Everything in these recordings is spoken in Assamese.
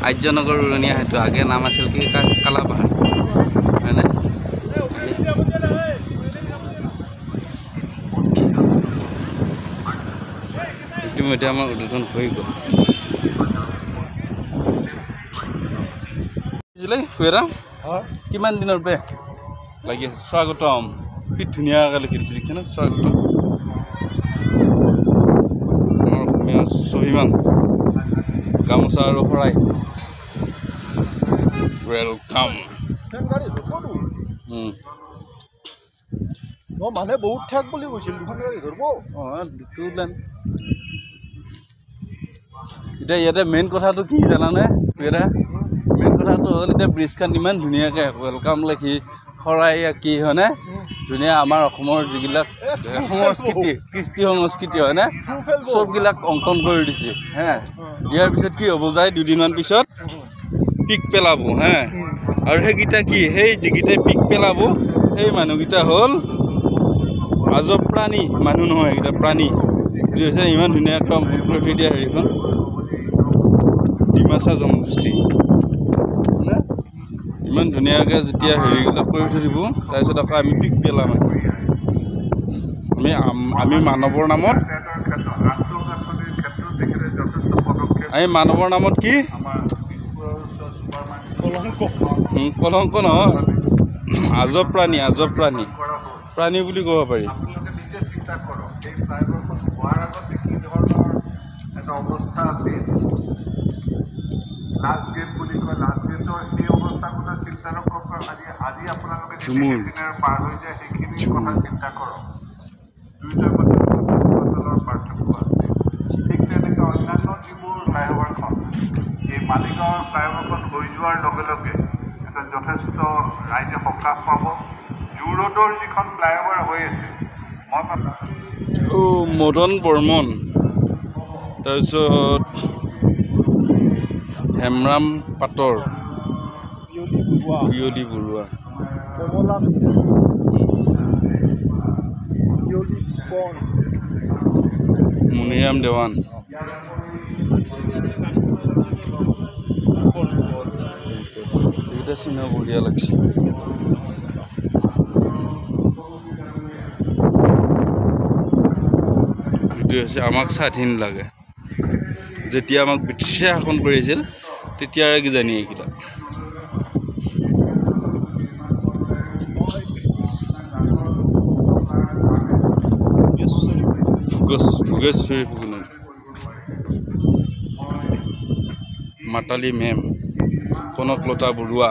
আৰ্যনগৰ উৰণীয়া সেতু আগে নাম আছিল কি কালাপাহাৰ হয়নে ইতিমধ্যে আমাৰ উদ্বোধন হৈ গ'ল কিমান দিনৰ পৰা লাগি আছে স্বাগতম কি ধুনীয়াকৈ লিখি দিছে দেখিছে না স্বাগতম আমাৰ অসমীয়া স্বাভিমান গামোচা আৰু শৰাই ৱেলকাম মানে বহুত ঠেক বুলি কৈছিল দুখন গাড়ী ধৰব এতিয়া ইয়াতে মেইন কথাটো কি জানানে মেইন কথাটো হ'ল এতিয়া ব্ৰিজখন ইমান ধুনীয়াকৈ ৱেলকাম লিখি শৰাই আঁকি হয়নে ধুনীয়া আমাৰ অসমৰ যিবিলাক সংস্কৃতি কৃষ্টি সংস্কৃতি হয়নে চববিলাক অংকন কৰি দিছে হে ইয়াৰ পিছত কি হ'ব যায় দুদিনমান পিছত পিক পেলাব হে আৰু সেইকেইটা কি সেই যিকেইটাই পিক পেলাব সেই মানুহকেইটা হ'ল আজব প্ৰাণী মানুহ নহয় এইকেইটা প্ৰাণী এইটো হৈছে ইমান ধুনীয়াকৈ কৰি দিয়া হেৰিখন ডিমাচা জনগোষ্ঠী ইমান ধুনীয়াকৈ যেতিয়া হেৰিবিলাক কৰি থৈ দিব তাৰপিছত আকৌ আমি পিক পেলাম আমি মানৱৰ নামত কি কলংক নহয় আজব প্ৰাণী বুলি ক'ব পাৰি ঝুমুৰ মালিগাঁৱৰ ফ্লাইঅভাৰখন হৈ যোৱাৰ লগে লগে এটা যথেষ্ট ৰাইজে সকাহ পাব জু ৰোডৰ যিখন ফ্লাইঅভাৰ হৈ আছে মদন বৰ্মন তাৰপিছত হেমৰাম পাটৰ বিয়লি বৰুৱা মুনিৰাম দেৱান এইটা চিনা বঢ়িয়া লাগছে এইটো হৈছে আমাক স্বাধীন লাগে যেতিয়া আমাক ব্ৰিটিছে শাসন কৰিছিল তেতিয়াৰে কিজানি এইকেইটা ভোগেশ্বৰী ফুকন মাতালী মেম কনকলতা বৰুৱা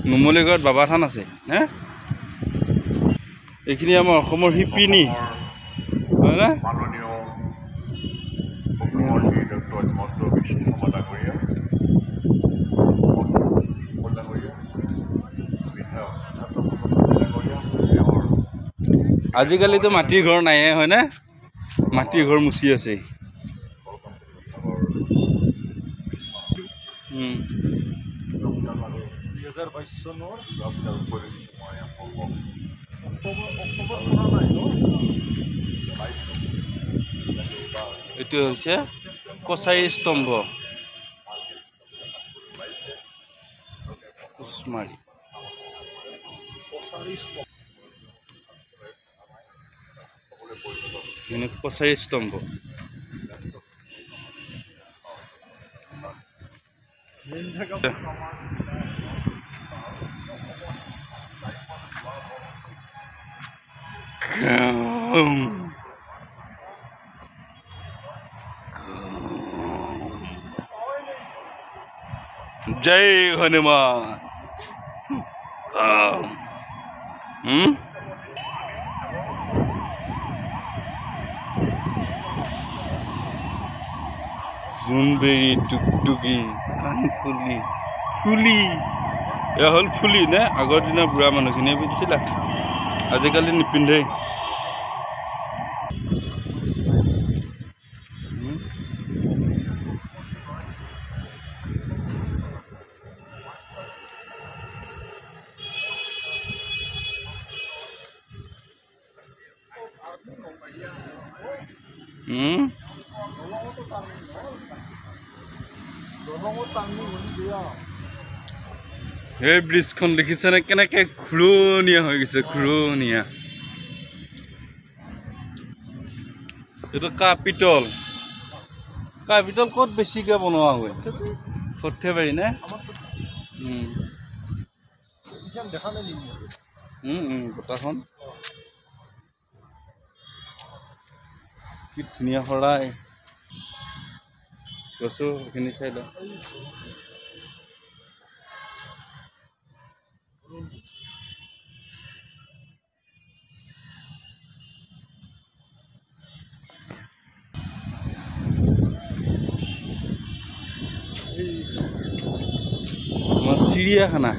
নুমলীগড় বাবা থান আছে হে এইখিনি আমাৰ অসমৰ শিপিনী হয় না আজিকালিতো মাটিৰ ঘৰ নাই হয় না মাটিৰ ঘৰ মুচি আছে এইটো হৈছে কছাৰী স্তম্ভ কুচমাৰী কছাৰী স্তম্ভ জয় হনুমান জোনবেৰী টুকটুকি কাণফুলি ফুলি এয়া হ'ল ফুলি নে আগৰ দিনৰ বুঢ়া মানুহখিনিয়ে পিন্ধিছিলে আজিকালি নিপিন্ধে এই ব্ৰিজখন দেখিছেনে কেনেকে ঘূৰণীয়া হৈ গৈছে ঘূৰণীয়া এইটো কাপিতল ক'ত বেছিকে বনোৱা হয় সৰ্থেবাৰী নে বতাহখন কি ধুনীয়া শৰাই গছো সেইখিনি চাই লওঁ আমাৰ চিৰিয়াখানা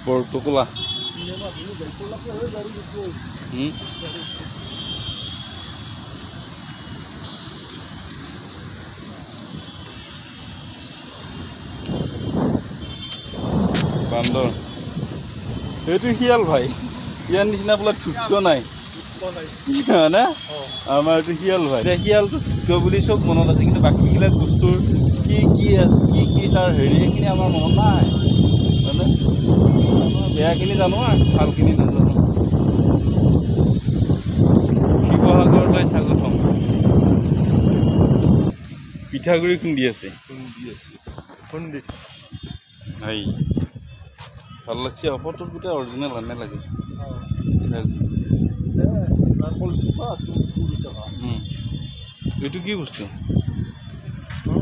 বৰটোকোলা বান্দৰ এইটো শিয়াল ভাই ইয়াৰ নিচিনা বোলে ধূৰ্ত নাই হয়নে আমাৰ এইটো শিয়াল ভাই এতিয়া শিয়ালটো ধূৰ্ত বুলি চব মনত আছে কিন্তু বাকীবিলাক বস্তুৰ কি তাৰ হেৰি সেইখিনি আমাৰ মনত নাই হয়নে বেয়াখিনি জানো আৰু ভালখিনি নাজানো শিৱসাগৰলৈ স্বাগতম পিঠাগুড়ি খুন্দি আছে হাই ভাল লাগছে অপৰটো গোটেই অৰিজিনেল আনে লাগে এইটো কি বস্তু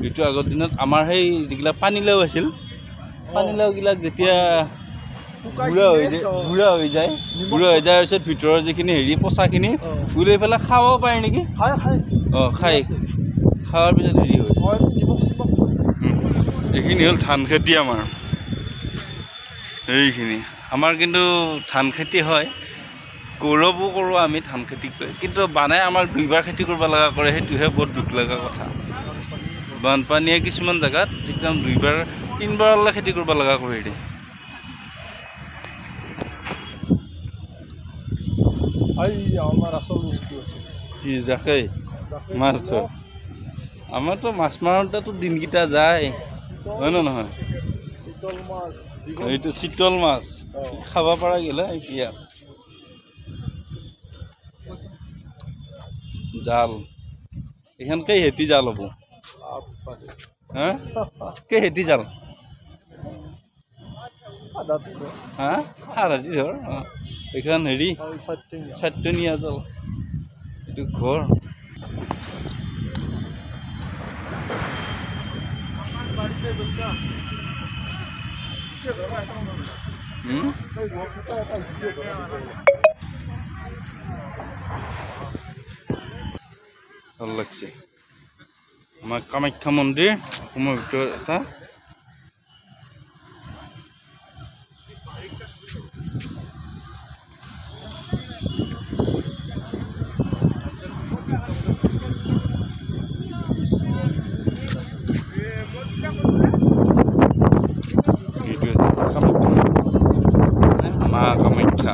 এইটো আগৰ দিনত আমাৰ সেই যিবিলাক পানীলাও আছিল পানীলাওবিলাক যেতিয়া বুঢ়া হৈ যায় যোৱাৰ পিছত ভিতৰৰ যিখিনি হেৰি পচাখিনি উলিয়াই পেলাই খাব পাৰে নেকি খাই খোৱাৰ পিছত হেৰি হয় এইখিনি হ'ল ধান খেতি আমাৰ এইখিনি আমাৰ কিন্তু ধান খেতি হয় গৌৰৱো কৰোঁ আমি ধান খেতি কৰি কিন্তু বানে আমাক দুইবাৰ খেতি কৰিব লগা কৰে সেইটোহে বহুত দুখ লগা কথা বানপানীয়ে কিছুমান জেগাত একদম দুইবাৰ তিনিবাৰলৈ খেতি কৰিব লগা কৰি দিয়ে কি জাকৈ মাছ ধৰ আমাৰতো মাছ মাৰোঁতেতো দিনকেইটা যায় হয় নে নহয় এইটো চিতল মাছ খাব পৰা গ'লে এতিয়া জাল এইখন কেইহেতি জাল হ'ব হা কেইহেতি জাল হা সাৰাতি ধৰ এইখন হেৰি চাৰিটনীয়া জাল এইটো ঘৰ ভাল লাগছে আমাৰ কামাখ্যা মন্দিৰ অসমৰ ভিতৰত এটা মা কামাখ্যা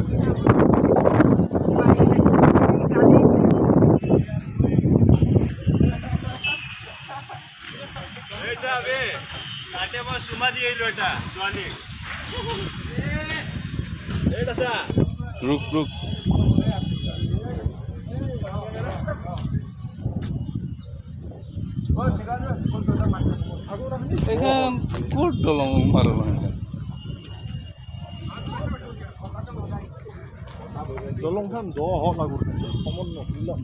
ৰুক ৰুক এইখন ক'ত দলং মাৰো দলংখন দ হওক আগত সমন নকৰিলা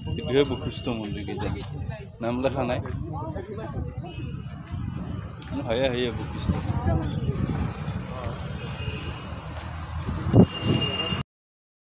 এইটোহে বশিষ্ঠ মন্দিৰ কেইটা নাম লেখা নাই হয়ে বশিষ্ঠ